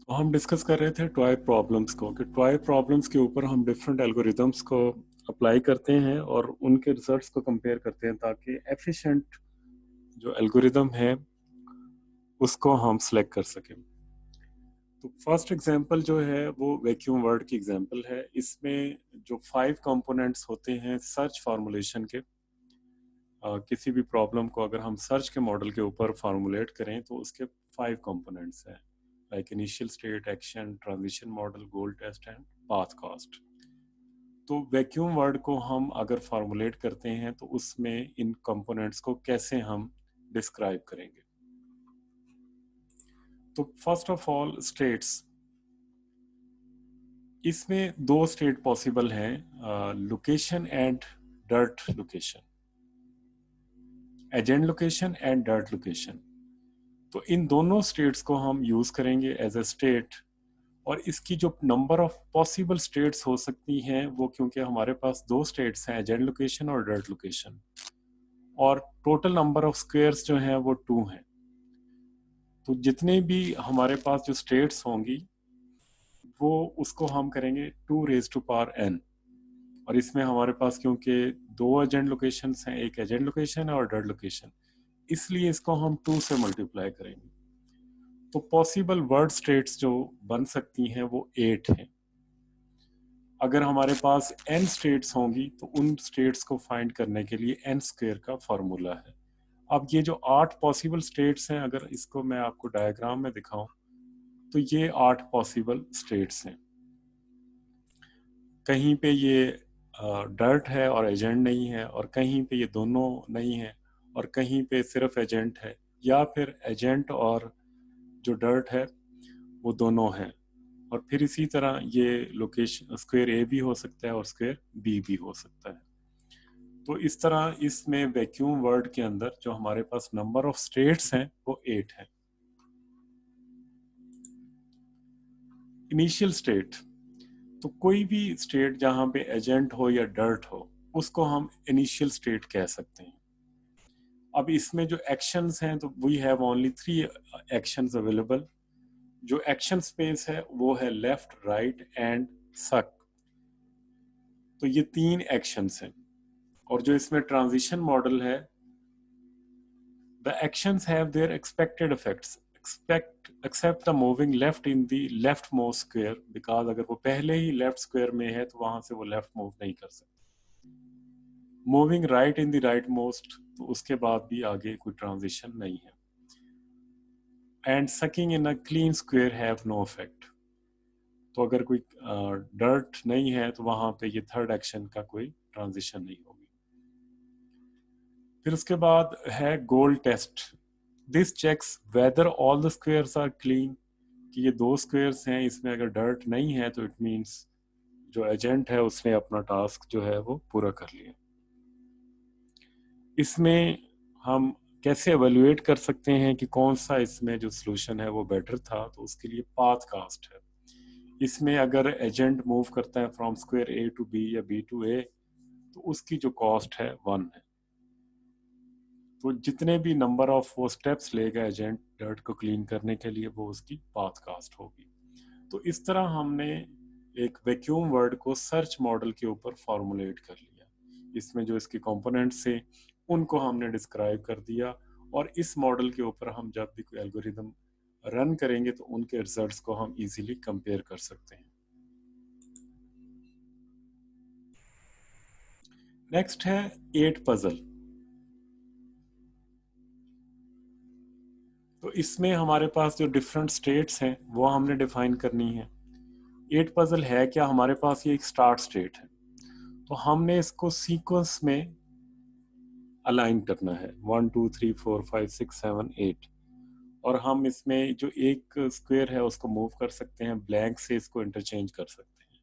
तो हम डिस्कस कर रहे थे टॉय प्रॉब्लम्स को कि टॉय प्रॉब्लम्स के ऊपर हम डिफरेंट एल्गोरिदम्स को अप्लाई करते हैं और उनके रिजल्ट्स को कंपेयर करते हैं ताकि एफिशिएंट जो एल्गोरिदम है उसको हम सेलेक्ट कर सकें। तो फर्स्ट एग्जांपल जो है वो वैक्यूम वर्ड की एग्जांपल है। इसमें जो 5 कंपोनेंट्स होते हैं सर्च फार्मूलेशन के, किसी भी प्रॉब्लम को अगर हम सर्च के मॉडल के ऊपर फार्मूलेट करें तो उसके 5 कंपोनेंट्स हैं, like initial state, action, transition model, goal test and path cost. तो वैक्यूम वर्ड को हम अगर फार्मूलेट करते हैं तो उसमें इन कंपोनेंट्स को कैसे हम डिस्क्राइब करेंगे। तो फर्स्ट ऑफ ऑल स्टेट्स, इसमें दो स्टेट पॉसिबल हैं, location and dirt location, agent location and dirt location. तो इन दोनों स्टेट्स को हम यूज करेंगे एज अ स्टेट, और इसकी जो नंबर ऑफ पॉसिबल स्टेट्स हो सकती हैं वो, क्योंकि हमारे पास दो स्टेट्स हैं, एजेंट लोकेशन और डर्ट लोकेशन, और टोटल नंबर ऑफ स्क्वेयर्स जो हैं वो 2 हैं। तो जितने भी हमारे पास जो स्टेट्स होंगी वो उसको हम करेंगे 2 रेज टू पावर n। और इसमें हमारे पास क्योंकि दो एजेंट लोकेशंस हैं, एक एजेंट लोकेशन है और डर्ट लोकेशन, इसलिए इसको हम 2 से मल्टीप्लाई करेंगे। तो पॉसिबल वर्ड स्टेट्स जो बन सकती हैं वो 8 हैं। अगर हमारे पास n स्टेट्स होंगी तो उन स्टेट्स को फाइंड करने के लिए n स्क्वायर का फॉर्मूला है। अब ये जो 8 पॉसिबल स्टेट्स हैं, अगर इसको मैं आपको डायग्राम में दिखाऊं तो ये 8 पॉसिबल स्टेट्स हैं। कहीं पे ये डर्ट है और एजेंट नहीं है, और कहीं पे ये दोनों नहीं है, और कहीं पे सिर्फ एजेंट है, या फिर एजेंट और जो डर्ट है वो दोनों हैं। और फिर इसी तरह ये लोकेशन स्क्वायर ए भी हो सकता है और स्क्वायर बी भी हो सकता है। तो इस तरह इसमें वैक्यूम वर्ड के अंदर जो हमारे पास नंबर ऑफ स्टेट्स हैं वो 8 है। इनिशियल स्टेट, तो कोई भी स्टेट जहां पे एजेंट हो या डर्ट हो उसको हम इनिशियल स्टेट कह सकते हैं। अब इसमें जो एक्शंस हैं तो we have only 3 actions available. जो एक्शन स्पेस है वो है लेफ्ट, राइट एंड सक। तो ये 3 एक्शंस हैं। और जो इसमें ट्रांजिशन मॉडल है, the actions have their expected effects except the moving left in the left most square, because अगर वो पहले ही लेफ्ट स्क्वायर में है तो वहां से वो लेफ्ट मूव नहीं कर सकते। Moving right in the right most, तो उसके बाद भी आगे कोई ट्रांजिशन नहीं है। And sucking in a clean square have no effect. तो अगर कोई डर्ट नहीं है तो वहां पे ये थर्ड एक्शन का कोई ट्रांजिशन नहीं होगी। फिर उसके बाद है goal test. This checks whether all the squares are clean, कि ये दो स्क्वेयर्स हैं, इसमें अगर डर्ट नहीं है तो इट मींस जो एजेंट है उसने अपना टास्क जो है वो पूरा कर लिया। इसमें हम कैसे एवेल्युएट कर सकते हैं कि कौन सा इसमें जो सोल्यूशन है वो बेटर था, तो उसके लिए पाथ कास्ट है। इसमें अगर एजेंट मूव करता है from square A to B या बी टू ए तो उसकी जो कॉस्ट है 1 है। तो जितने भी नंबर ऑफ वो स्टेप्स लेगा एजेंट डर्ट को क्लीन करने के लिए वो उसकी पाथ कास्ट होगी। तो इस तरह हमने एक वैक्यूम वर्ड को सर्च मॉडल के ऊपर फॉर्मुलेट कर लिया। इसमें जो इसके कंपोनेंट्स थे उनको हमने डिस्क्राइब कर दिया, और इस मॉडल के ऊपर हम जब भी कोई एल्गोरिदम रन करेंगे तो उनके रिजल्ट्स को हम इजीली कंपेयर कर सकते हैं। नेक्स्ट है 8 पजल। तो इसमें हमारे पास जो डिफरेंट स्टेट्स हैं वो हमने डिफाइन करनी है। 8 पजल है क्या, हमारे पास ये एक स्टार्ट स्टेट है, तो हमने इसको सीक्वेंस में अलाइन करना है 1 2 3 4 5 6 7 8। और हम इसमें जो एक स्क्वायर है उसको मूव कर सकते हैं, ब्लैंक से इसको इंटरचेंज कर सकते हैं।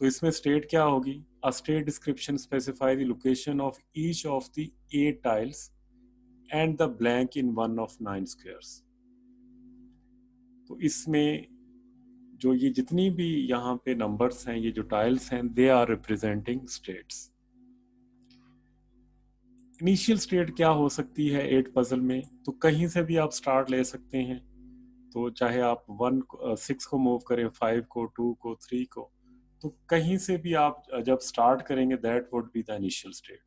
तो इसमें स्टेट क्या होगी, a state description specify the location of each of the 8 tiles and the blank in one of 9 squares. तो इसमें जो ये जितनी भी यहाँ पे नंबर्स हैं, ये जो टाइल्स हैं, they are representing states. Initial state क्या हो सकती है 8 पजल में, तो कहीं से भी आप स्टार्ट ले सकते हैं। तो चाहे आप 6 को मूव करें, 5 को, 2 को, 3 को, तो कहीं से भी आप जब स्टार्ट करेंगे that would be the initial state.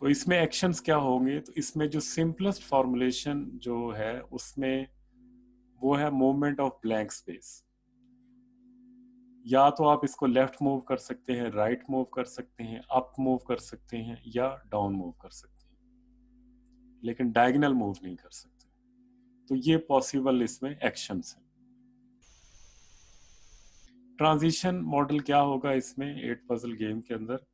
तो इसमें एक्शंस क्या होंगे, तो इसमें जो सिंपलेस्ट फॉर्मुलेशन जो है उसमें वो है मूवमेंट ऑफ ब्लैंक स्पेस। या तो आप इसको लेफ्ट मूव कर सकते हैं, राइट मूव कर सकते हैं, अप मूव कर सकते हैं या डाउन मूव कर सकते हैं, लेकिन डायगोनल मूव नहीं कर सकते। तो ये पॉसिबल इसमें एक्शंस हैं। ट्रांजिशन मॉडल क्या होगा इसमें 8 पजल गेम के अंदर,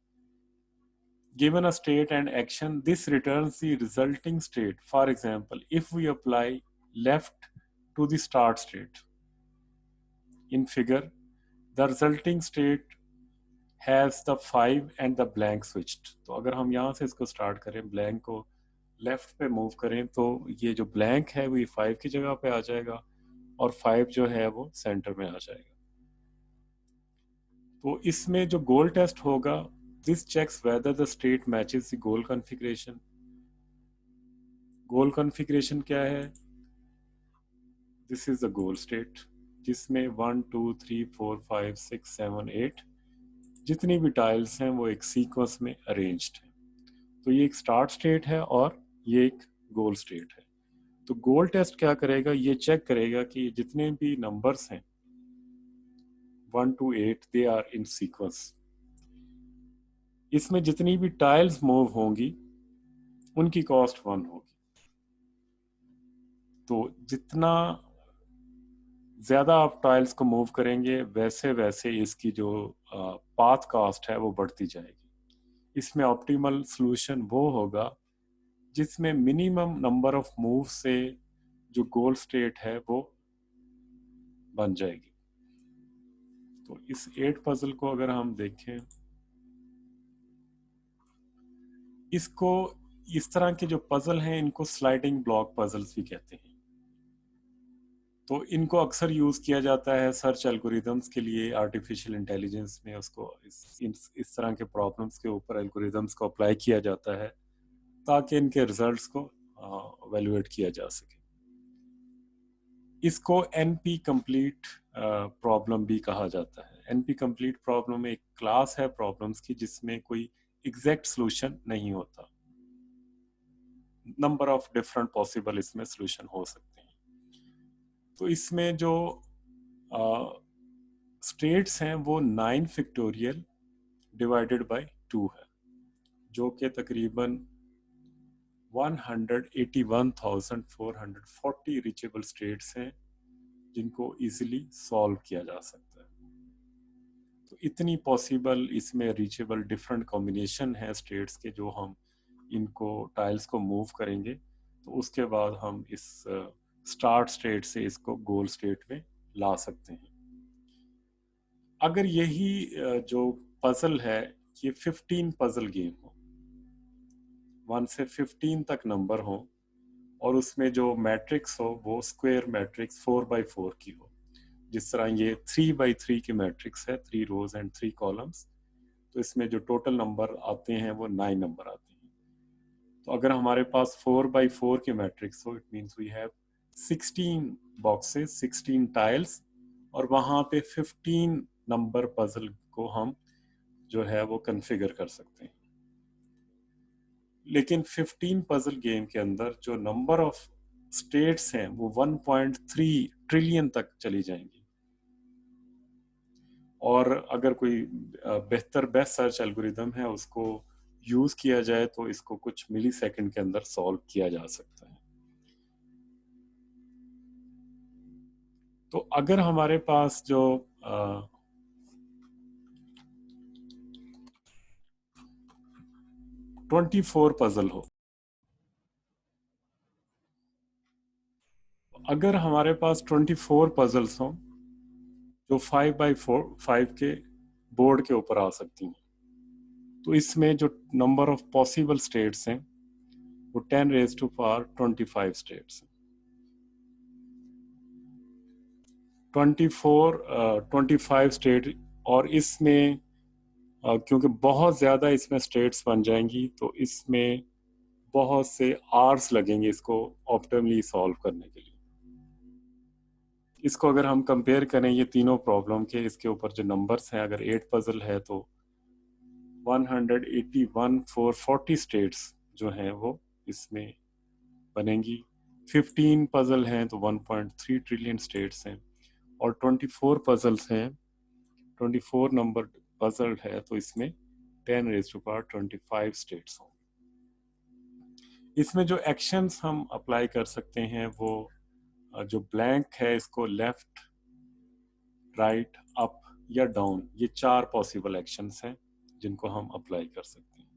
given a state and action, this returns the resulting state. For example, if we apply left to the start state in figure, the resulting state has the 5 and the blank switched. तो अगर हम यहाँ से इसको start करें, blank को left पे move करें, तो ये जो ब्लैंक है वो 5 की जगह पे आ जाएगा और 5 जो है वो सेंटर में आ जाएगा। तो इसमें जो गोल टेस्ट होगा, this checks whether the state matches the goal configuration. Goal configuration क्या है, this is the goal state जिसमें 1 2 3 4 5 6 7 8 जितनी भी टाइल्स हैं वो एक सीक्वेंस में अरेंज्ड है। तो ये एक स्टार्ट स्टेट है और ये एक गोल स्टेट है। तो गोल टेस्ट क्या करेगा, ये चेक करेगा कि जितने भी नंबर्स हैं 1 to 8 they are in sequence. इसमें जितनी भी टाइल्स मूव होंगी उनकी कॉस्ट 1 होगी। तो जितना ज्यादा आप टाइल्स को मूव करेंगे वैसे वैसे इसकी जो पाथ कॉस्ट है वो बढ़ती जाएगी। इसमें ऑप्टिमल सॉल्यूशन वो होगा जिसमें मिनिमम नंबर ऑफ मूव से जो गोल स्टेट है वो बन जाएगी। तो इस 8 पजल को अगर हम देखें, इसको इस तरह के जो पजल हैं इनको स्लाइडिंग ब्लॉक पजल्स भी कहते हैं। तो इनको अक्सर यूज किया जाता है सर्च एल्गोरिदम्स के लिए, आर्टिफिशियल इंटेलिजेंस में उसको इस तरह के प्रॉब्लम्स के ऊपर एल्गोरिदम्स को अप्लाई किया जाता है ताकि इनके रिजल्ट्स को एवेलुएट किया जा सके। इसको एनपी कंप्लीट प्रॉब्लम भी कहा जाता है। एनपी कंप्लीट प्रॉब्लम एक क्लास है प्रॉब्लम्स की जिसमें कोई एग्जैक्ट सॉल्यूशन नहीं होता, नंबर ऑफ डिफरेंट पॉसिबल इसमें सॉल्यूशन हो सकते हैं। तो इसमें जो स्टेट्स हैं वो 9 फैक्टोरियल डिवाइडेड बाय 2 है, जो कि तकरीबन 181,440 रीचेबल स्टेट्स हैं जिनको इजीली सॉल्व किया जा सकता है। तो इतनी पॉसिबल इसमें रीचेबल डिफरेंट कॉम्बिनेशन है स्टेट्स के, जो हम इनको टाइल्स को मूव करेंगे तो उसके बाद हम इस स्टार्ट स्टेट से इसको गोल स्टेट में ला सकते हैं। अगर यही जो पजल है ये 15 पजल गेम हो, 1 से 15 तक नंबर हो और उसमें जो मैट्रिक्स हो वो स्क्वायर मैट्रिक्स 4x4 की हो, जिस तरह ये 3x3 की मैट्रिक्स है, 3 रोज एंड 3 कॉलम्स, तो इसमें जो टोटल नंबर आते हैं वो 9 नंबर आते हैं। तो अगर हमारे पास 4x4 की मैट्रिक्स हो, it means we have 16 boxes, 16 tiles और वहां पे 15 नंबर पजल को हम जो है वो कॉन्फ़िगर कर सकते हैं। लेकिन 15 पजल गेम के अंदर जो नंबर ऑफ स्टेट्स हैं वो 1.3 ट्रिलियन तक चली जाएंगी। और अगर कोई बेहतर बेस्ट सर्च एल्गोरिदम है उसको यूज किया जाए तो इसको कुछ मिली सेकेंड के अंदर सॉल्व किया जा सकता है। तो अगर हमारे पास जो 24 पजल हो, अगर हमारे पास 24 पजल्स हों जो 5x5 के बोर्ड के ऊपर आ सकती हैं, तो इसमें जो नंबर ऑफ पॉसिबल स्टेट्स हैं वो 10⁻25 स्टेट्स हैं। 25 स्टेट, और इसमें क्योंकि बहुत ज़्यादा इसमें स्टेट्स बन जाएंगी तो इसमें बहुत से आवर्स लगेंगे इसको ऑप्टिमली सॉल्व करने के लिए। इसको अगर हम कंपेयर करें ये तीनों प्रॉब्लम के, इसके ऊपर जो नंबर्स हैं, अगर 8 पजल है तो 181 फॉर 40 स्टेट्स जो हैं वो इसमें बनेंगी। 15 पजल हैं तो 1.3 ट्रिलियन स्टेट्स हैं, और 24 पजल्स हैं, 24 नंबर पजल है तो इसमें 10 रेज़ टू पावर 25 स्टेट्स होंगे। इसमें जो एक्शंस हम अप्लाई कर सकते हैं वो जो ब्लैंक है इसको लेफ्ट, राइट, अप या डाउन, ये 4 पॉसिबल एक्शंस हैं जिनको हम अप्लाई कर सकते हैं।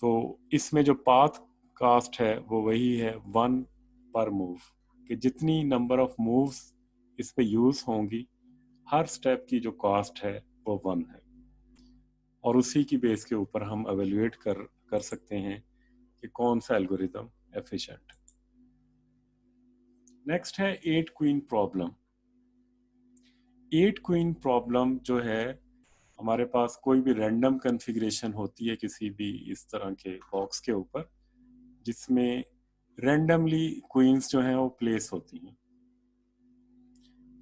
तो इसमें जो पाथ कास्ट है वो वही है 1 पर मूव, कि जितनी नंबर ऑफ मूव्स इस पे यूज होंगी हर स्टेप की जो कॉस्ट है वो 1 है, और उसी की बेस के ऊपर हम एवेल्युएट कर सकते हैं कि कौन सा एल्गोरिदम एफिशिएंट है। नेक्स्ट है 8 क्वीन प्रॉब्लम। 8 क्वीन प्रॉब्लम जो है, हमारे पास कोई भी रैंडम कॉन्फ़िगरेशन होती है किसी भी इस तरह के बॉक्स के ऊपर, जिसमें रैंडमली क्वींस जो हैं वो प्लेस होती हैं।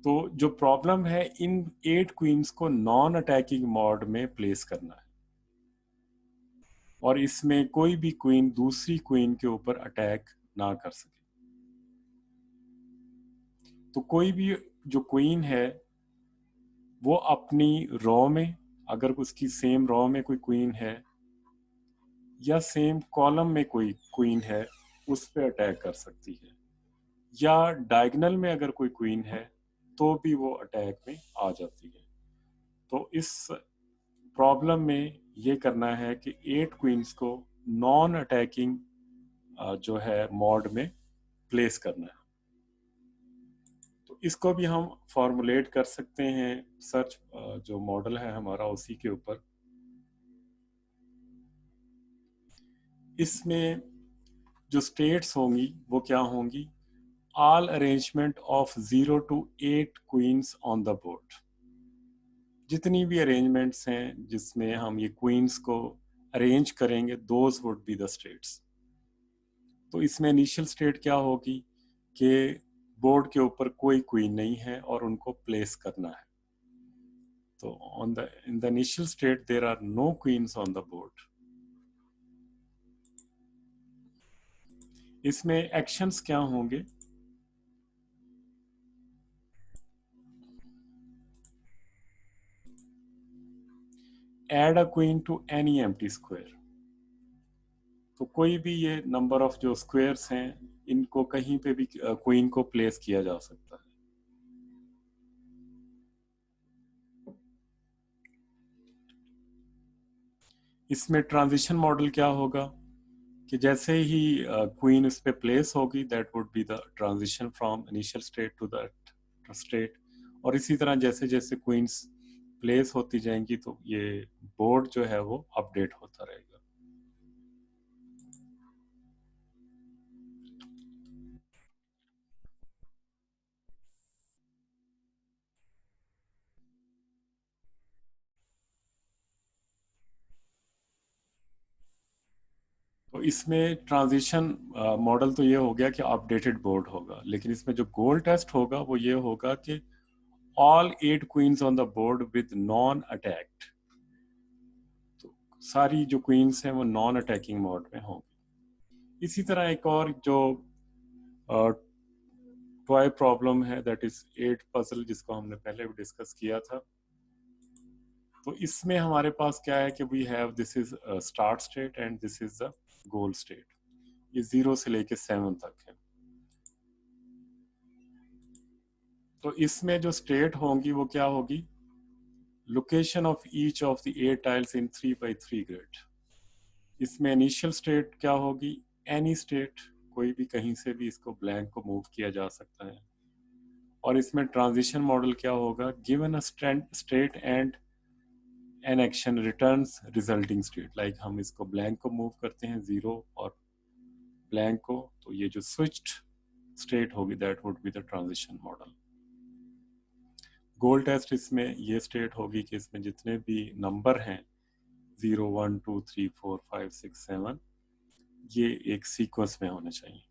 तो जो प्रॉब्लम है, इन 8 क्वींस को नॉन अटैकिंग मोड में प्लेस करना है, और इसमें कोई भी क्वीन दूसरी क्वीन के ऊपर अटैक ना कर सके। तो कोई भी जो क्वीन है वो अपनी रो में, अगर उसकी सेम रो में कोई क्वीन है या सेम कॉलम में कोई क्वीन है, उस पर अटैक कर सकती है, या डायगोनल में अगर कोई क्वीन है तो भी वो अटैक में आ जाती है। तो इस प्रॉब्लम में ये करना है कि 8 क्वींस को नॉन अटैकिंग जो है मोड में प्लेस करना है। तो इसको भी हम फॉर्मुलेट कर सकते हैं सर्च जो मॉडल है हमारा उसी के ऊपर। इसमें जो स्टेट्स होंगी वो क्या होंगी, all arrangement of 0 to 8 queens on the board. जितनी भी अरेंजमेंट्स हैं जिसमें हम ये क्वींस को अरेंज करेंगे, those would be the states. तो इसमें इनिशियल स्टेट क्या होगी कि बोर्ड के ऊपर कोई क्वीन नहीं है और उनको प्लेस करना है। तो on the in the initial state there are no queens on the board. इसमें एक्शंस क्या होंगे, add a queen to any empty square. तो कोई भी ये नंबर ऑफ जो स्क्वायर्स हैं इनको कहीं पे भी क्वीन को प्लेस किया जा सकता है। इसमें ट्रांजिशन मॉडल क्या होगा कि जैसे ही क्वीन इस पे प्लेस होगी, that would be the transition from initial state to that state, और इसी तरह जैसे जैसे क्वींस प्लेस होती जाएंगी तो ये बोर्ड जो है वो अपडेट होता रहेगा। तो इसमें ट्रांजिशन मॉडल तो ये हो गया कि अपडेटेड बोर्ड होगा, लेकिन इसमें जो गोल टेस्ट होगा वो ये होगा कि all 8 queens on the board with non attacked. तो सारी जो क्वींस हैं वो नॉन अटैकिंग मोड में होंगी। इसी तरह एक और जो टॉय प्रॉब्लम है, दैट इज 8 पजल, जिसको हमने पहले भी डिस्कस किया था। तो इसमें हमारे पास क्या है कि we have this is start state and this is the goal state. ये 0 से लेके 7 तक है। तो इसमें जो स्टेट होंगी वो क्या होगी, location of each of the 8 tiles in 3x3 grid. इसमें इनिशियल स्टेट क्या होगी, एनी स्टेट, कोई भी कहीं से भी इसको ब्लैंक को मूव किया जा सकता है। और इसमें ट्रांजिशन मॉडल क्या होगा, given a state and an action returns resulting state. Like हम इसको ब्लैंक को मूव करते हैं 0 और ब्लैंक को, तो ये जो स्विच्ड स्टेट होगी that would be the transition model. Goal test इसमें ये स्टेट होगी कि इसमें जितने भी नंबर हैं 0 1 2 3 4 5 6 7 ये एक सीक्वेंस में होने चाहिए।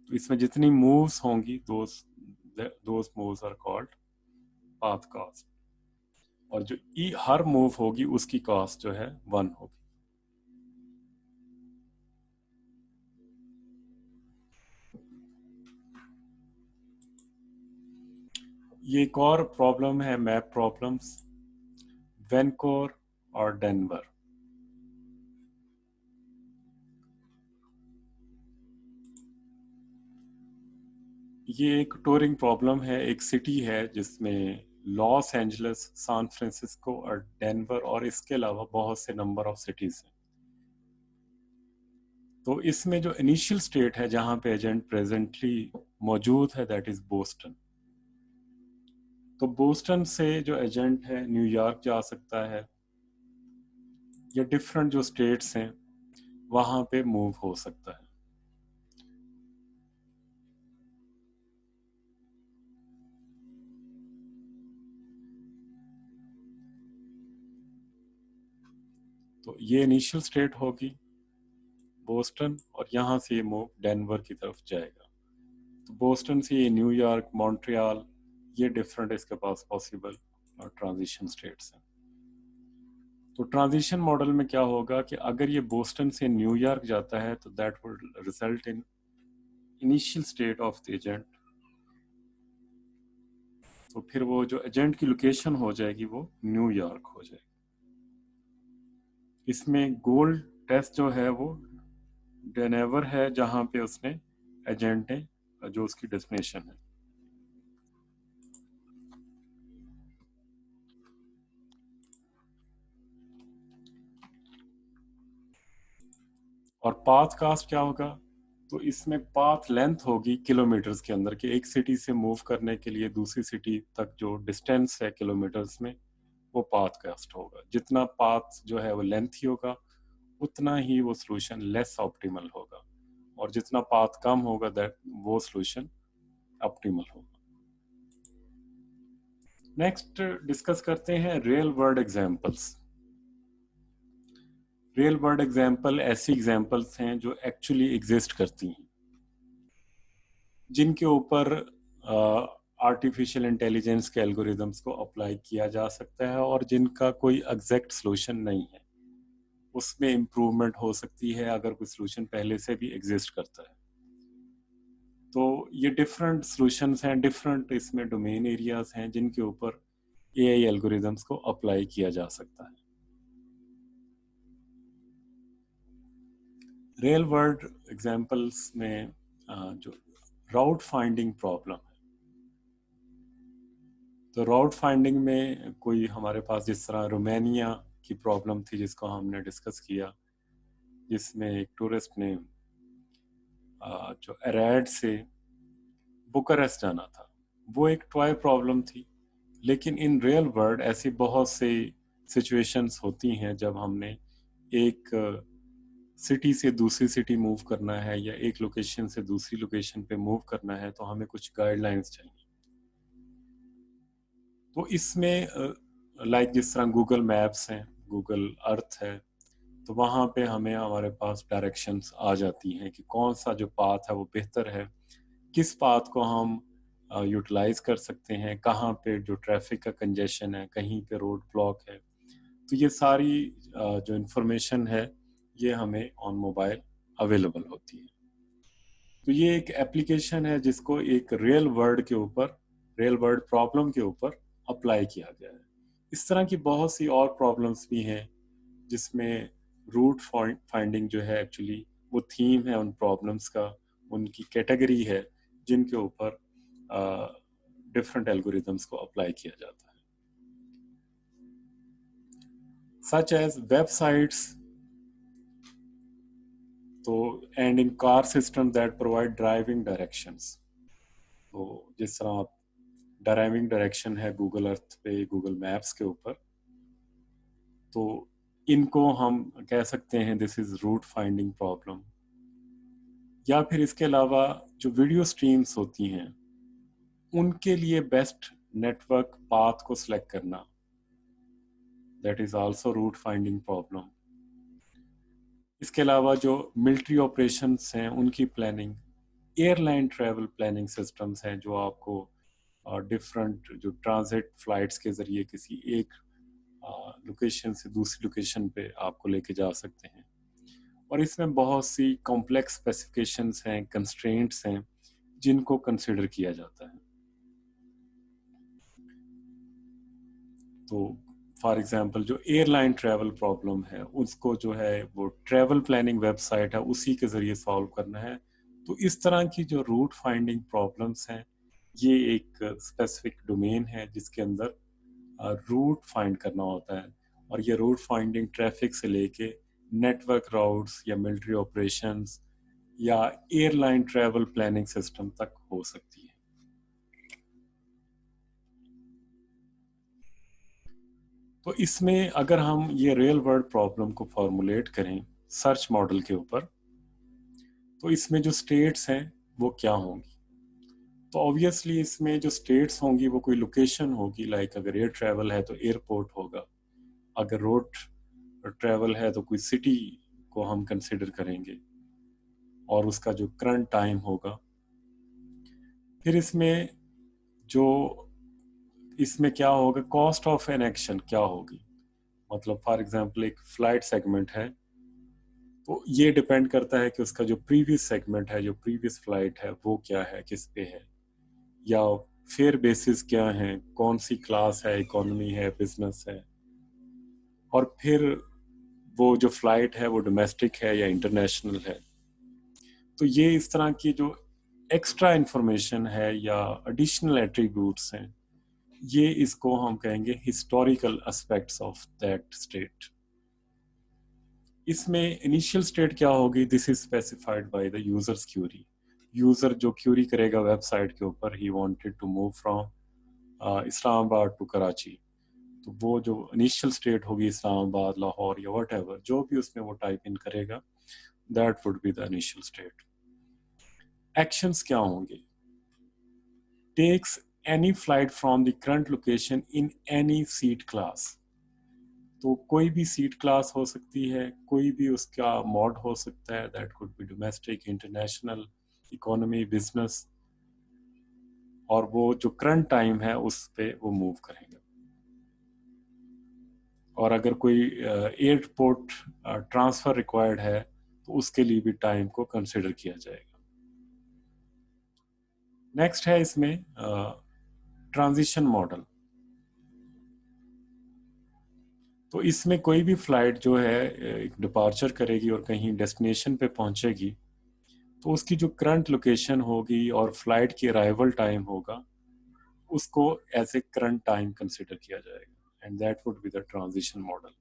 तो इसमें जितनी मूव्स होंगी those moves are called path cost, और जो हर मूव होगी उसकी कॉस्ट जो है 1 होगी। ये एक और प्रॉब्लम है मैप प्रॉब्लम्स, वैनकोर और डेनवर। ये एक टूरिंग प्रॉब्लम है। एक सिटी है जिसमें लॉस एंजलिस, सैन फ्रांसिस्को और डेनवर और इसके अलावा बहुत से नंबर ऑफ सिटीज हैं। तो इसमें जो इनिशियल स्टेट है जहां पे एजेंट प्रेजेंटली मौजूद है दैट इज बोस्टन। तो बोस्टन से जो एजेंट है न्यूयॉर्क जा सकता है या डिफरेंट जो स्टेट्स हैं वहां पे मूव हो सकता है। तो ये इनिशियल स्टेट होगी बोस्टन, और यहाँ से ये मूव डेनवर की तरफ जाएगा। तो बोस्टन से ये न्यूयॉर्क, मॉन्ट्रियल, ये डिफरेंट इसके पास पॉसिबल और ट्रांजिशन स्टेट्स हैं। तो ट्रांजिशन मॉडल में क्या होगा कि अगर ये बोस्टन से न्यूयॉर्क जाता है तो that will result in initial state of the agent. तो फिर वो जो एजेंट की लोकेशन हो जाएगी वो न्यूयॉर्क हो जाएगी। इसमें गोल टेस्ट जो है वो डेनेवर है जहां पे उसने एजेंट ने जो उसकी डेस्टिनेशन है। और पाथ कास्ट क्या होगा, तो इसमें पाथ लेंथ होगी किलोमीटर्स के अंदर, कि एक सिटी से मूव करने के लिए दूसरी सिटी तक जो डिस्टेंस है किलोमीटर्स में वो पाथ कास्ट होगा। जितना पाथ जो है वो लेंथी होगा उतना ही वो सॉल्यूशन लेस ऑप्टिमल होगा, और जितना पाथ कम होगा दैट वो सॉल्यूशन ऑप्टिमल होगा। नेक्स्ट डिस्कस करते हैं real world examples. Real world example ऐसी एग्जांपल्स हैं जो एक्चुअली एग्जिस्ट करती हैं, जिनके ऊपर आर्टिफिशियल इंटेलिजेंस के एल्गोरिदम्स को अप्लाई किया जा सकता है और जिनका कोई एग्जैक्ट सॉल्यूशन नहीं है। उसमें इम्प्रूवमेंट हो सकती है अगर कोई सॉल्यूशन पहले से भी एग्जिस्ट करता है। तो ये डिफरेंट सॉल्यूशंस हैं, डिफरेंट इसमें डोमेन एरियाज हैं जिनके ऊपर एआई एल्गोरिदम्स को अप्लाई किया जा सकता है। रियल वर्ल्ड एग्जांपल्स में जो राउट फाइंडिंग प्रॉब्लम है, तो राउट फाइंडिंग में कोई हमारे पास जिस तरह रोमानिया की प्रॉब्लम थी जिसको हमने डिस्कस किया, जिसमें एक टूरिस्ट ने जो एरैड से बुकारेस्ट जाना था, वो एक टॉय प्रॉब्लम थी। लेकिन इन रियल वर्ल्ड ऐसी बहुत सी सिचुएशंस होती हैं जब हमने एक सिटी से दूसरी सिटी मूव करना है या एक लोकेशन से दूसरी लोकेशन पे मूव करना है, तो हमें कुछ गाइडलाइंस चाहिए। तो इसमें लाइक जिस तरह गूगल मैप्स हैं, गूगल अर्थ है, तो वहाँ पे हमें हमारे पास डायरेक्शंस आ जाती हैं कि कौन सा जो पाथ है वो बेहतर है, किस पाथ को हम यूटिलाइज कर सकते हैं, कहाँ पे जो ट्रैफिक का कंजेशन है, कहीं पे रोड ब्लॉक है। तो ये सारी जो इंफॉर्मेशन है ये हमें ऑन मोबाइल अवेलेबल होती है। तो ये एक एप्लीकेशन है जिसको एक रियल वर्ल्ड के ऊपर, रियल वर्ल्ड प्रॉब्लम के ऊपर अप्लाई किया गया है। इस तरह की बहुत सी और प्रॉब्लम्स भी हैं जिसमें रूट फाइंडिंग जो है एक्चुअली वो थीम है उन प्रॉब्लम्स का, उनकी कैटेगरी है जिनके ऊपर डिफरेंट एल्गोरिदम्स को अप्लाई किया जाता है। सच एज वेबसाइट्स, तो and in car system that provide driving directions. तो जिस तरह आप ड्राइविंग डायरेक्शन है गूगल अर्थ पे, गूगल मैप्स के ऊपर, तो इनको हम कह सकते हैं this is route finding problem. या फिर इसके अलावा जो वीडियो स्ट्रीम्स होती हैं उनके लिए बेस्ट नेटवर्क पाथ को सिलेक्ट करना, that is also route finding problem. इसके अलावा जो मिलिट्री ऑपरेशंस हैं उनकी प्लानिंग, एयरलाइन ट्रैवल प्लानिंग सिस्टम्स हैं जो आपको डिफरेंट जो ट्रांजिट फ्लाइट्स के ज़रिए किसी एक लोकेशन से दूसरी लोकेशन पे आपको लेके जा सकते हैं। और इसमें बहुत सी कॉम्प्लेक्स स्पेसिफिकेशंस हैं, कंस्ट्रेंट्स हैं जिनको कंसिडर किया जाता है। तो फॉर एग्जांपल जो एयरलाइन ट्रैवल प्रॉब्लम है उसको जो है वो ट्रैवल प्लानिंग वेबसाइट है उसी के ज़रिए सॉल्व करना है। तो इस तरह की जो रूट फाइंडिंग प्रॉब्लम्स हैं ये एक स्पेसिफिक डोमेन है जिसके अंदर रूट फाइंड करना होता है। और ये रूट फाइंडिंग ट्रैफिक से लेके नेटवर्क राउट्स या मिलिट्री ऑपरेशंस या एयरलाइन ट्रैवल प्लानिंग सिस्टम तक हो सकती है। तो इसमें अगर हम ये रियल वर्ल्ड प्रॉब्लम को फॉर्मुलेट करें सर्च मॉडल के ऊपर, तो इसमें जो स्टेट्स हैं वो क्या होंगी? तो ऑब्वियसली इसमें जो स्टेट्स होंगी वो कोई लोकेशन होगी, लाइक अगर एयर ट्रैवल है तो एयरपोर्ट होगा, अगर रोड ट्रैवल है तो कोई सिटी को हम कंसिडर करेंगे और उसका जो करंट टाइम होगा। फिर इसमें क्या होगा, कॉस्ट ऑफ एन एक्शन क्या होगी। मतलब फॉर एग्जांपल एक फ्लाइट सेगमेंट है तो ये डिपेंड करता है कि उसका जो प्रीवियस सेगमेंट है, जो प्रीवियस फ्लाइट है वो क्या है, किस पे है, या फेयर बेसिस क्या है, कौन सी क्लास है, इकोनॉमी है, बिजनेस है, और फिर वो जो फ्लाइट है वो डोमेस्टिक है या इंटरनेशनल है। तो ये इस तरह की जो एक्स्ट्रा इंफॉर्मेशन है या एडिशनल एट्रीब्यूट्स हैं, ये इसको हम कहेंगे historical aspects of that state. इसमें इनिशियल स्टेट क्या होगी, this is specified by the user's query. User जो क्यूरी करेगा वेबसाइट के ऊपर, he wanted to move from Islamabad to Karachi, तो वो जो इनिशियल स्टेट होगी इस्लामाबाद, लाहौर या व्हाटएवर जो भी उसमें वो टाइप इन करेगा, that would be the initial state. Actions क्या होंगे, takes any flight from the current location in any seat class. तो कोई भी सीट क्लास हो सकती है, कोई भी उसका मॉड हो सकता है, that could be domestic, international, economy, business, और वो जो करंट टाइम है उस पे वो मूव करेंगे। और अगर कोई एयरपोर्ट ट्रांसफर रिक्वायर्ड है तो उसके लिए भी टाइम को कंसिडर किया जाएगा। नेक्स्ट है इसमें ट्रांजिशन मॉडल। तो इसमें कोई भी फ्लाइट जो है एक डिपार्चर करेगी और कहीं डेस्टिनेशन पे पहुंचेगी, तो उसकी जो करंट लोकेशन होगी और फ्लाइट की अराइवल टाइम होगा उसको as a current time consider किया जाएगा, and that would be the transition model.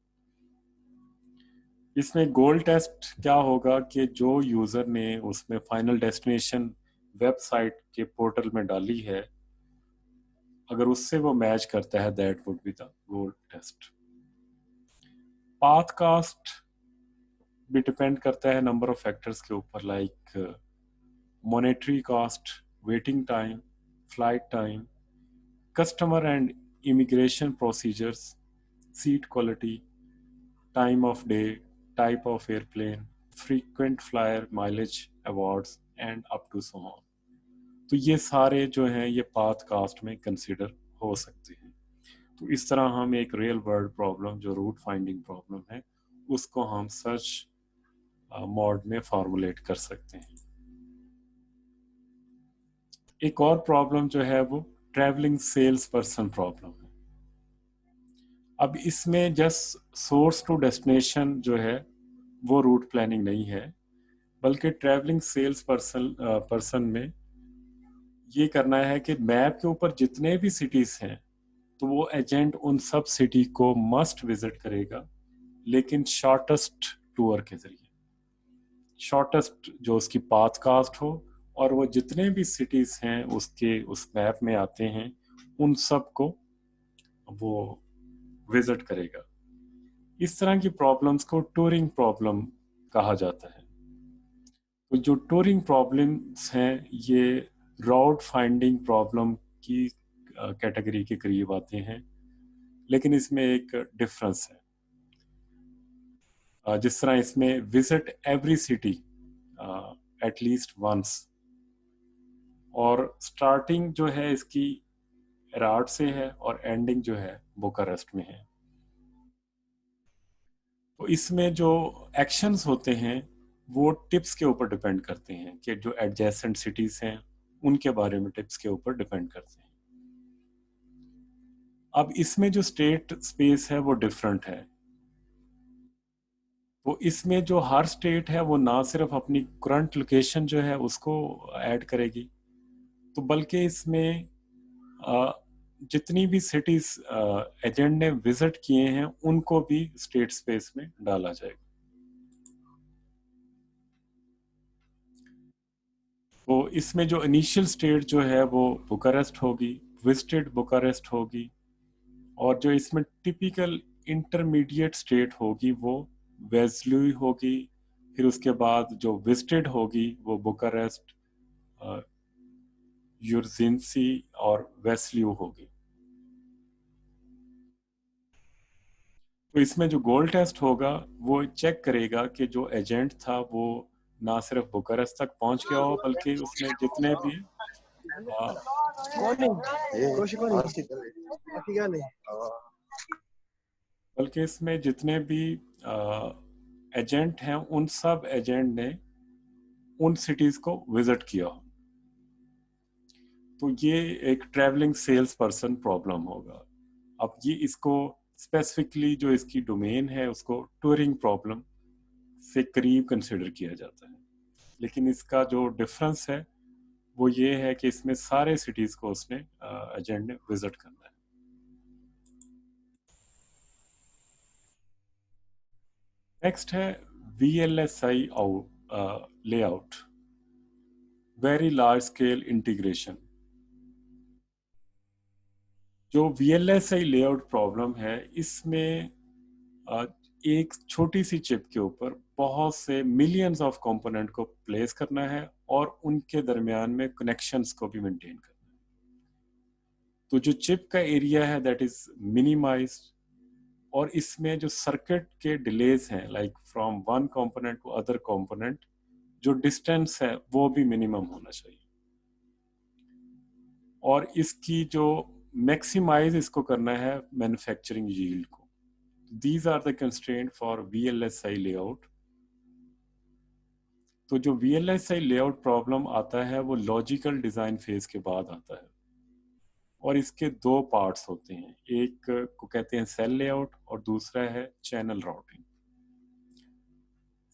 इसमें गोल टेस्ट क्या होगा कि जो यूजर ने उसमें फाइनल डेस्टिनेशन वेबसाइट के पोर्टल में डाली है, अगर उससे वो मैच करता है, that would be the goal test. Path cost भी डिपेंड करता है नंबर ऑफ फैक्टर्स के ऊपर, like monetary cost, waiting time, flight time, customer and immigration procedures, seat quality, time of day, type of airplane, frequent flyer mileage awards and up to so on। तो ये सारे जो हैं ये path cast में consider हो सकते हैं। तो इस तरह हम एक रियल वर्ल्ड प्रॉब्लम जो रूट फाइंडिंग प्रॉब्लम है उसको हम सर्च मोड में फॉर्मुलेट कर सकते हैं। एक और प्रॉब्लम जो है वो ट्रैवलिंग सेल्स पर्सन प्रॉब्लम है। अब इसमें जस्ट सोर्स टू डेस्टिनेशन जो है वो रूट प्लानिंग नहीं है, बल्कि ट्रैवलिंग सेल्स पर्सन में ये करना है कि मैप के ऊपर जितने भी सिटीज हैं तो वो एजेंट उन सब सिटी को मस्ट विजिट करेगा, लेकिन शॉर्टेस्ट टूर के जरिए, शॉर्टेस्ट जो उसकी पाथ कास्ट हो, और वो जितने भी सिटीज हैं उसके उस मैप में आते हैं उन सब को वो विजिट करेगा। इस तरह की प्रॉब्लम्स को टूरिंग प्रॉब्लम कहा जाता है। तो जो टूरिंग प्रॉब्लम्स हैं ये राउट फाइंडिंग प्रॉब्लम की कैटेगरी के करीब आते हैं, लेकिन इसमें एक डिफरेंस है। जिस तरह इसमें visit every city at least once, और स्टार्टिंग जो है इसकी राड से है और एंडिंग जो है बुकारेस्ट में है। तो इसमें जो एक्शंस होते हैं वो टिप्स के ऊपर डिपेंड करते हैं कि जो एडजेसेंट सिटीज हैं उनके बारे में टिप्स के ऊपर डिपेंड करते हैं। अब इसमें जो स्टेट स्पेस है वो डिफरेंट है। तो इसमें जो हर स्टेट है वो ना सिर्फ अपनी करंट लोकेशन जो है उसको ऐड करेगी, तो बल्कि इसमें अ, जितनी भी सिटीज एजेंट ने विजिट किए हैं उनको भी स्टेट स्पेस में डाला जाएगा। तो इसमें जो इनिशियल स्टेट जो है वो बुकारेस्ट होगी, विजिटेड बुकारेस्ट होगी, और जो इसमें टिपिकल इंटरमीडिएट स्टेट होगी वो वेस्लुई होगी। फिर उसके बाद जो विजिटेड होगी वो बुकारेस्ट, यूरजिनसी और वेस्ल्यू होगी। तो इसमें जो गोल टेस्ट होगा वो चेक करेगा कि जो एजेंट था वो ना सिर्फ बुकारेस्ट तक पहुंच गया हो, बल्कि उसने जितने भी आ, बल्कि इसमें जितने भी एजेंट हैं उन सब एजेंट ने उन सिटीज को विजिट किया हो। तो ये एक ट्रैवलिंग सेल्स पर्सन प्रॉब्लम होगा। अब ये इसको स्पेसिफिकली जो इसकी डोमेन है उसको टूरिंग प्रॉब्लम से करीब कंसिडर किया जाता है। लेकिन इसका जो डिफरेंस है वो ये है कि इसमें सारे सिटीज को उसने एजेंट ने विजिट करना है। नेक्स्ट है VLSI layout, very large scale integration. जो VLSI लेआउट प्रॉब्लम है इसमें एक छोटी सी चिप के ऊपर बहुत से मिलियंस ऑफ कंपोनेंट को प्लेस करना है और उनके दरमियान में कनेक्शंस को भी मेंटेन करना है। तो जो चिप का एरिया है दैट इज मिनिमाइज्ड, और इसमें जो सर्किट के डिलेज हैं like from one component to other component, जो डिस्टेंस है वो भी मिनिमम होना चाहिए। और इसकी जो मैक्सिमाइज इसको करना है मैन्युफैक्चरिंग यील्ड को। These are the constraint for VLSI layout. तो जो VLSI लेआउट प्रॉब्लम आता है वो लॉजिकल डिजाइन फेज के बाद आता है, और इसके दो पार्ट्स होते हैं, एक को कहते हैं सेल लेआउट और दूसरा है चैनल राउटिंग।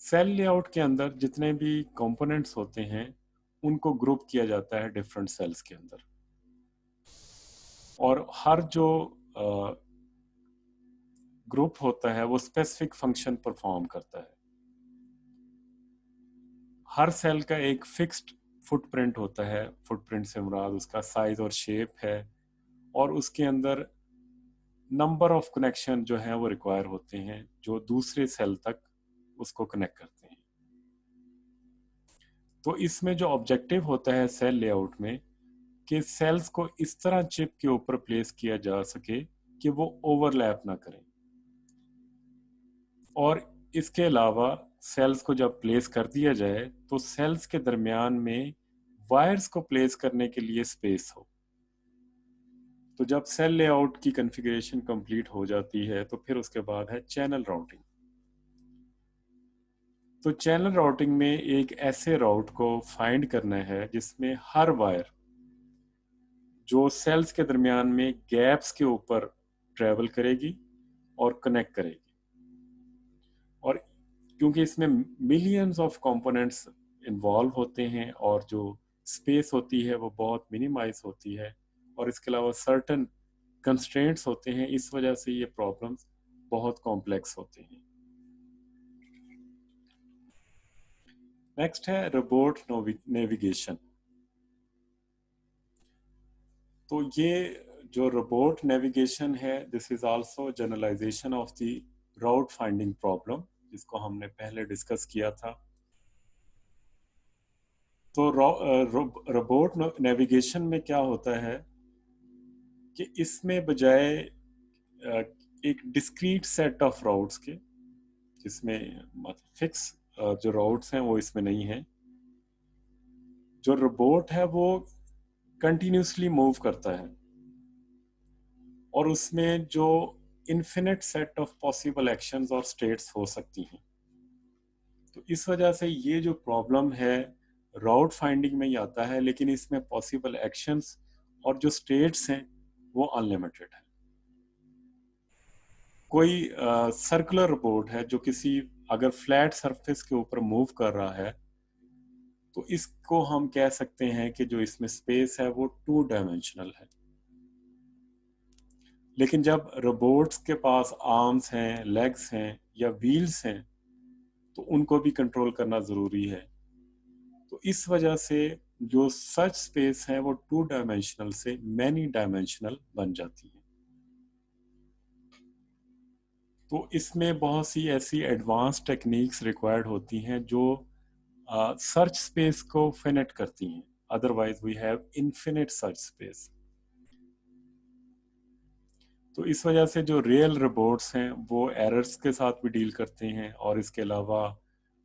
सेल लेआउट के अंदर जितने भी कंपोनेंट्स होते हैं उनको ग्रुप किया जाता है डिफरेंट सेल्स के अंदर, और हर जो ग्रुप होता है वो स्पेसिफिक फंक्शन परफॉर्म करता है। हर सेल का एक फिक्स्ड फुटप्रिंट होता है, फुटप्रिंट से मुराद उसका साइज और शेप है, और उसके अंदर नंबर ऑफ कनेक्शन जो है वो रिक्वायर होते हैं जो दूसरे सेल तक उसको कनेक्ट करते हैं। तो इसमें जो ऑब्जेक्टिव होता है सेल लेआउट में कि सेल्स को इस तरह चिप के ऊपर प्लेस किया जा सके कि वो ओवरलैप ना करें, और इसके अलावा सेल्स को जब प्लेस कर दिया जाए तो सेल्स के दरमियान में वायर्स को प्लेस करने के लिए स्पेस हो। तो जब सेल लेआउट की कॉन्फ़िगरेशन कंप्लीट हो जाती है तो फिर उसके बाद है चैनल राउटिंग। तो चैनल राउटिंग में एक ऐसे राउट को फाइंड करना है जिसमें हर वायर जो सेल्स के दरमियान में गैप्स के ऊपर ट्रेवल करेगी और कनेक्ट करेगी। और क्योंकि इसमें मिलियंस ऑफ कंपोनेंट्स इन्वॉल्व होते हैं और जो स्पेस होती है वो बहुत मिनिमाइज होती है, और इसके अलावा सर्टन कंस्ट्रेंट्स होते हैं, इस वजह से ये प्रॉब्लम्स बहुत कॉम्प्लेक्स होते हैं। नेक्स्ट है रोबोट नेविगेशन। तो ये जो रोबोट नेविगेशन है this is also generalization of the route finding problem, जिसको हमने पहले डिस्कस किया था। तो रोबोट नेविगेशन में क्या होता है कि इसमें बजाय एक डिस्क्रीट सेट ऑफ राउट्स के, जिसमें मतलब फिक्स जो राउट्स हैं वो इसमें नहीं है। जो रोबोट है वो कंटिन्यूसली मूव करता है और उसमें जो infinite set of possible actions और स्टेट्स हो सकती हैं। तो इस वजह से ये जो प्रॉब्लम है राउट फाइंडिंग में ही आता है, लेकिन इसमें पॉसिबल एक्शंस और जो स्टेट्स हैं वो अनलिमिटेड है। कोई सर्कुलर रोबोट है जो किसी अगर फ्लैट सरफेस के ऊपर मूव कर रहा है, तो इसको हम कह सकते हैं कि जो इसमें स्पेस है वो 2 डायमेंशनल है। लेकिन जब रोबोट्स के पास आर्म्स हैं, लेग्स हैं या व्हील्स हैं, तो उनको भी कंट्रोल करना ज़रूरी है। तो इस वजह से जो सच स्पेस है वो 2 डायमेंशनल से मैनी डायमेंशनल बन जाती है। तो इसमें बहुत सी ऐसी एडवांस टेक्निक्स रिक्वायर्ड होती हैं जो सर्च स्पेस को फिनिट करती हैं। Otherwise we have infinite search space. तो इस वजह से जो रियल रोबोट्स हैं वो एरर्स के साथ भी डील करते हैं, और इसके अलावा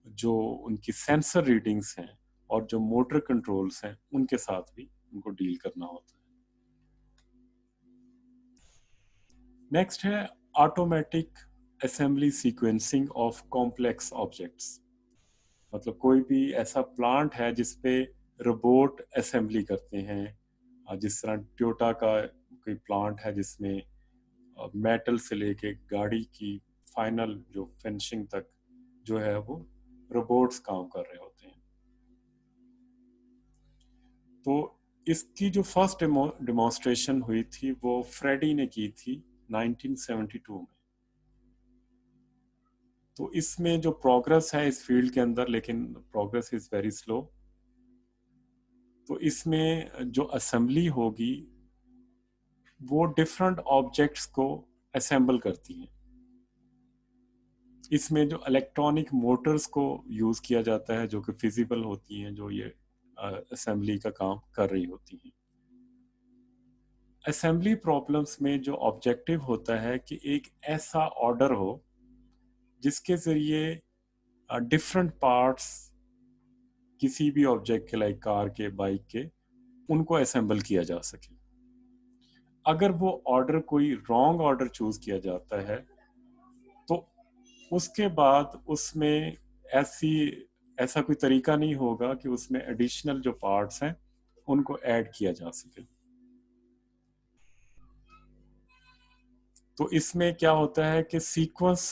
जो उनकी सेंसर रीडिंग्स हैं और जो मोटर कंट्रोल्स हैं उनके साथ भी उनको डील करना होता है। नेक्स्ट है automatic assembly sequencing of complex objects. मतलब कोई भी ऐसा प्लांट है जिसपे रोबोट असेंबली करते हैं, जिस तरह टोयोटा का कोई प्लांट है जिसमें मेटल से लेके गाड़ी की फाइनल जो फिनिशिंग तक जो है वो रोबोट्स काम कर रहे होते हैं। तो इसकी जो फर्स्ट डेमोन्स्ट्रेशन हुई थी वो फ्रेडी ने की थी 1972 में। तो इसमें जो प्रोग्रेस है इस फील्ड के अंदर, लेकिन प्रोग्रेस इज वेरी स्लो। तो इसमें जो असेंबली होगी वो डिफरेंट ऑब्जेक्ट्स को असेंबल करती है। इसमें जो इलेक्ट्रॉनिक मोटर्स को यूज़ किया जाता है जो कि फिजिबल होती हैं, जो ये असेंबली का काम कर रही होती हैं। असेंबली प्रॉब्लम्स में जो ऑब्जेक्टिव होता है कि एक ऐसा ऑर्डर हो जिसके ज़रिए डिफरेंट पार्ट्स किसी भी ऑब्जेक्ट के, लाइक कार के, बाइक के, उनको असेंबल किया जा सके। अगर वो ऑर्डर कोई रॉन्ग ऑर्डर चूज किया जाता है तो उसके बाद उसमें ऐसी ऐसा कोई तरीका नहीं होगा कि उसमें एडिशनल जो पार्ट्स हैं उनको ऐड किया जा सके। तो इसमें क्या होता है कि सीक्वेंस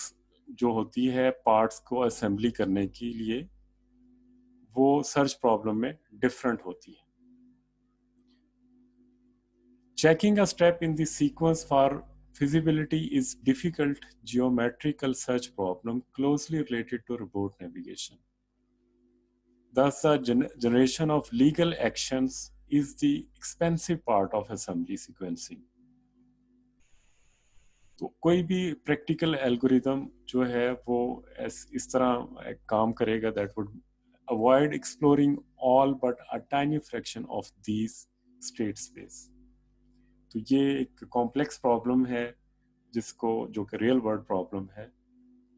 जो होती है पार्ट्स को असेंबली करने के लिए वो सर्च प्रॉब्लम में डिफरेंट होती है। Checking a step in the sequence for feasibility is difficult geometrical search problem closely related to robot navigation. Thus, the generation of legal actions is the expensive part of assembly sequencing. तो कोई भी practical algorithm जो है वो इस तरह एक काम करेगा that would avoid exploring all but a tiny fraction of these state space. तो ये एक कॉम्प्लेक्स प्रॉब्लम है जिसको, जो कि रियल वर्ल्ड प्रॉब्लम है,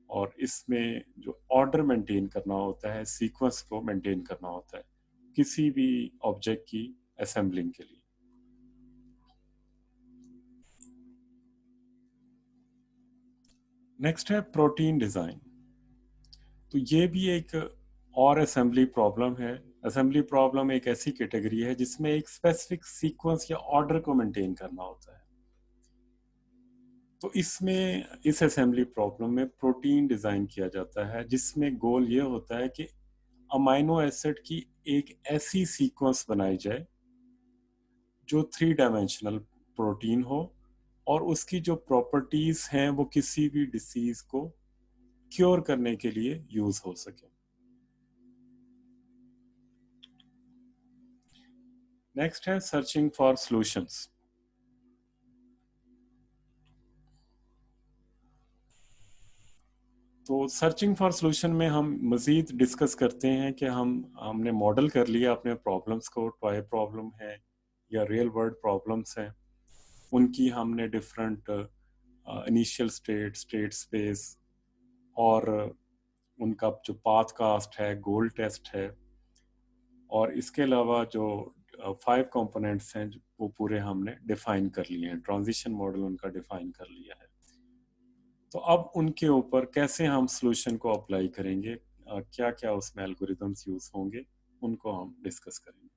और इसमें जो ऑर्डर मेंटेन करना होता है, सीक्वेंस को मेंटेन करना होता है किसी भी ऑब्जेक्ट की असेंबलिंग के लिए। नेक्स्ट है प्रोटीन डिज़ाइन। तो ये भी एक और असेंबली प्रॉब्लम है। असेंबली प्रॉब्लम एक ऐसी कैटेगरी है जिसमें एक स्पेसिफिक सीक्वेंस या ऑर्डर को मेंटेन करना होता है। तो इसमें इस असेंबली प्रॉब्लम में प्रोटीन डिज़ाइन किया जाता है जिसमें गोल ये होता है कि अमाइनो एसिड की एक ऐसी सीक्वेंस बनाई जाए जो 3 डायमेंशनल प्रोटीन हो और उसकी जो प्रॉपर्टीज हैं वो किसी भी डिसीज को क्योर करने के लिए यूज हो सके। नेक्स्ट है सर्चिंग फॉर सॉल्यूशंस। तो सर्चिंग फॉर सॉल्यूशन में हम मज़ीद डिस्कस करते हैं कि हमने मॉडल कर लिया अपने प्रॉब्लम्स को, टॉय प्रॉब्लम है या रियल वर्ल्ड प्रॉब्लम्स हैं, उनकी हमने different initial state, state space, और उनका जो पाथ कास्ट है, गोल टेस्ट है, और इसके अलावा जो 5 कंपोनेंट्स हैं वो पूरे हमने डिफाइन कर लिए हैं, ट्रांजिशन मॉडल उनका डिफाइन कर लिया है। तो अब उनके ऊपर कैसे हम सॉल्यूशन को अप्लाई करेंगे, क्या क्या उसमें एल्गोरिदम्स यूज होंगे, उनको हम डिस्कस करेंगे।